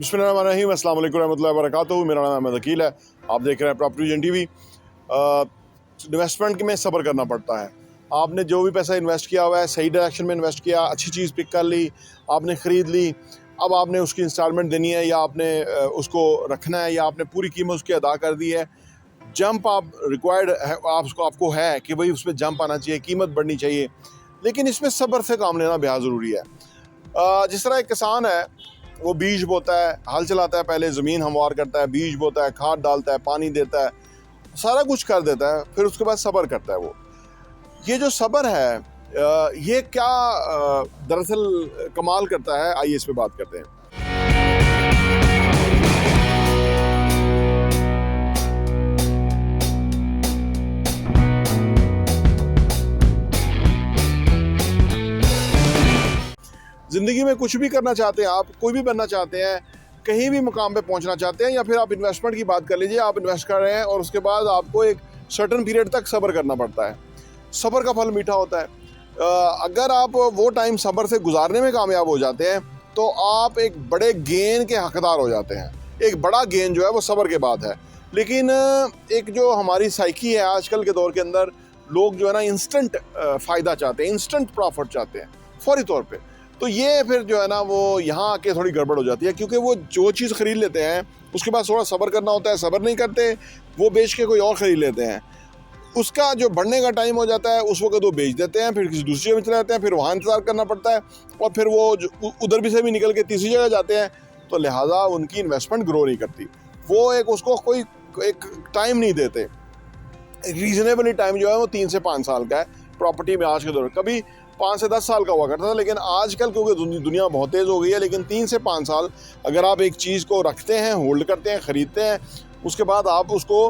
बिस्मिल्लाहिर्रहमानिर्रहीम, अस्सलाम वालेकुम रहमतुल्लाहि व बरकातुहू। मेरा नाम अहमद अकील है। आप देख रहे हैं प्रॉपर्टी विजन टीवी। इन्वेस्टमेंट में सब्र करना पड़ता है। आपने जो भी पैसा इन्वेस्ट किया हुआ है सही डायरेक्शन में इन्वेस्ट किया, अच्छी चीज़ पिक कर ली, आपने ख़रीद ली, अब आपने उसकी इंस्टॉलमेंट देनी है या आपने उसको रखना है या आपने पूरी कीमत उसकी अदा कर दी है। जंप आप रिक्वायर्ड है, आपको है कि भाई उसमें जंप आना चाहिए, कीमत बढ़नी चाहिए, लेकिन इसमें सब्र से काम लेना बेहद ज़रूरी है। जिस तरह एक किसान है, वो बीज बोता है, हल चलाता है, पहले ज़मीन हमवार करता है, बीज बोता है, खाद डालता है, पानी देता है, सारा कुछ कर देता है, फिर उसके बाद सब्र करता है। वो ये जो सब्र है, ये क्या दरअसल कमाल करता है, आइए इस पे बात करते हैं। ज़िंदगी में कुछ भी करना चाहते हैं आप, कोई भी बनना चाहते हैं, कहीं भी मुकाम पे पहुंचना चाहते हैं, या फिर आप इन्वेस्टमेंट की बात कर लीजिए, आप इन्वेस्ट कर रहे हैं और उसके बाद आपको एक सर्टेन पीरियड तक सब्र करना पड़ता है। सब्र का फल मीठा होता है। अगर आप वो टाइम सब्र से गुजारने में कामयाब हो जाते हैं तो आप एक बड़े गेन के हकदार हो जाते हैं। एक बड़ा गेन जो है वो सब्र के बाद है। लेकिन एक जो हमारी साइकी है आजकल के दौर के अंदर, लोग जो है ना इंस्टेंट फ़ायदा चाहते हैं, इंस्टेंट प्रॉफिट चाहते हैं फौरी तौर पर। तो ये फिर जो है ना वो यहाँ आके थोड़ी गड़बड़ हो जाती है, क्योंकि वो जो चीज़ ख़रीद लेते हैं उसके बाद थोड़ा सब्र करना होता है, सब्र नहीं करते, वो बेच के कोई और ख़रीद लेते हैं। उसका जो बढ़ने का टाइम हो जाता है उस वक्त वो बेच देते हैं, फिर किसी दूसरी जगह में चले जाते हैं, फिर वहाँ इंतज़ार करना पड़ता है और फिर वो उधर भी से भी निकल के तीसरी जगह जाते हैं। तो लिहाजा उनकी इन्वेस्टमेंट ग्रो नहीं करती। वो एक उसको कोई एक टाइम नहीं देते। रीज़नेबली टाइम जो है वो 3 से 5 साल का है प्रॉपर्टी में आज के दौर। कभी 5 से 10 साल का हुआ करता था, लेकिन आजकल क्योंकि दुनिया बहुत तेज़ हो गई है, लेकिन 3 से 5 साल अगर आप एक चीज़ को रखते हैं, होल्ड करते हैं, ख़रीदते हैं, उसके बाद आप उसको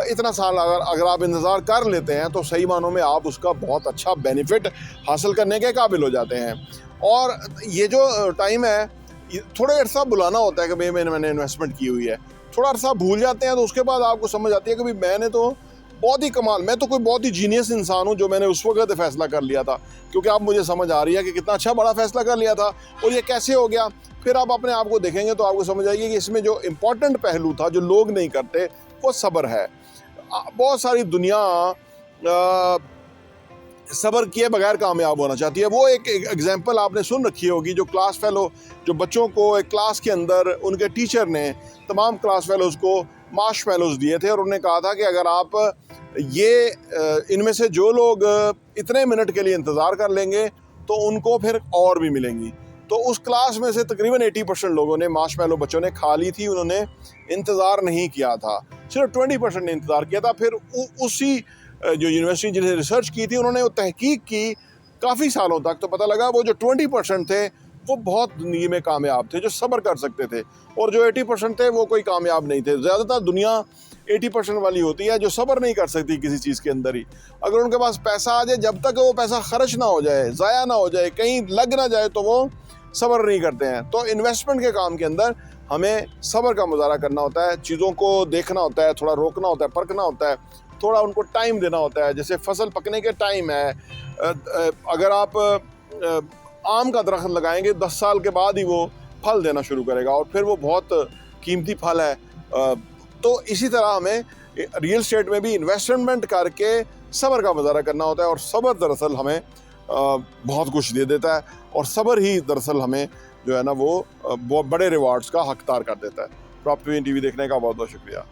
इतना साल अगर आप इंतज़ार कर लेते हैं तो सही मानों में आप उसका बहुत अच्छा बेनिफिट हासिल करने के काबिल हो जाते हैं। और ये जो टाइम है, थोड़ा अर्सा बुलाना होता है कि भाई मैंने इन्वेस्टमेंट की हुई है, थोड़ा अर्सा भूल जाते हैं, तो उसके बाद आपको समझ आती है कि भाई मैंने तो बहुत ही कमाल, मैं तो कोई बहुत ही जीनियस इंसान हूँ जो मैंने उस वक्त फ़ैसला कर लिया था। क्योंकि आप मुझे समझ आ रही है कि कितना अच्छा बड़ा फ़ैसला कर लिया था और ये कैसे हो गया। फिर आप अपने आप को देखेंगे तो आपको समझ आएगी कि इसमें जो इम्पोर्टेंट पहलू था जो लोग नहीं करते वो सब्र है। बहुत सारी दुनिया सब्र किए बगैर कामयाब होना चाहती है। वो एक एग्जांपल आपने सुन रखी होगी, जो क्लास फेलो, जो बच्चों को एक क्लास के अंदर उनके टीचर ने तमाम क्लास फेलोज़ को मार्शमैलोज़ दिए थे और उन्हें कहा था कि अगर आप इनमें से जो लोग इतने मिनट के लिए इंतज़ार कर लेंगे तो उनको फिर और भी मिलेंगी। तो उस क्लास में से तकरीबन 80% लोगों ने, मार्शमैलो बच्चों ने खा ली थी, उन्होंने इंतज़ार नहीं किया था। सिर्फ 20% ने इंतज़ार किया था। फिर उसी जो यूनिवर्सिटी जिन्हें रिसर्च की थी, उन्होंने वो तहकीक की काफ़ी सालों तक, तो पता लगा वो जो 20% थे वो बहुत ज़िंदगी में कामयाब थे, जो सब्र कर सकते थे, और जो 80% थे वो कोई कामयाब नहीं थे। ज़्यादातर दुनिया 80% वाली होती है जो सब्र नहीं कर सकती किसी चीज़ के अंदर ही। अगर उनके पास पैसा आ जाए, जब तक वो पैसा खर्च ना हो जाए, ज़ाया ना हो जाए, कहीं लग ना जाए, तो वो सब्र नहीं करते हैं। तो इन्वेस्टमेंट के काम के अंदर हमें सब्र का मुज़ाहरा करना होता है, चीज़ों को देखना होता है, थोड़ा रोकना होता है, परखना होता है, थोड़ा उनको टाइम देना होता है। जैसे फसल पकने के टाइम है, अगर आप आम का दरख्त लगाएंगे 10 साल के बाद ही वो फल देना शुरू करेगा और फिर वो बहुत कीमती फल है। तो इसी तरह हमें रियल एस्टेट में भी इन्वेस्टमेंट करके सब्र का मुज़ाहरा करना होता है, और सब्र दरअसल हमें बहुत कुछ दे देता है, और सब्र ही दरअसल हमें जो है ना वो बड़े रिवार्ड्स का हकदार कर देता है। प्रॉपर्टी टीवी देखने का बहुत बहुत शुक्रिया।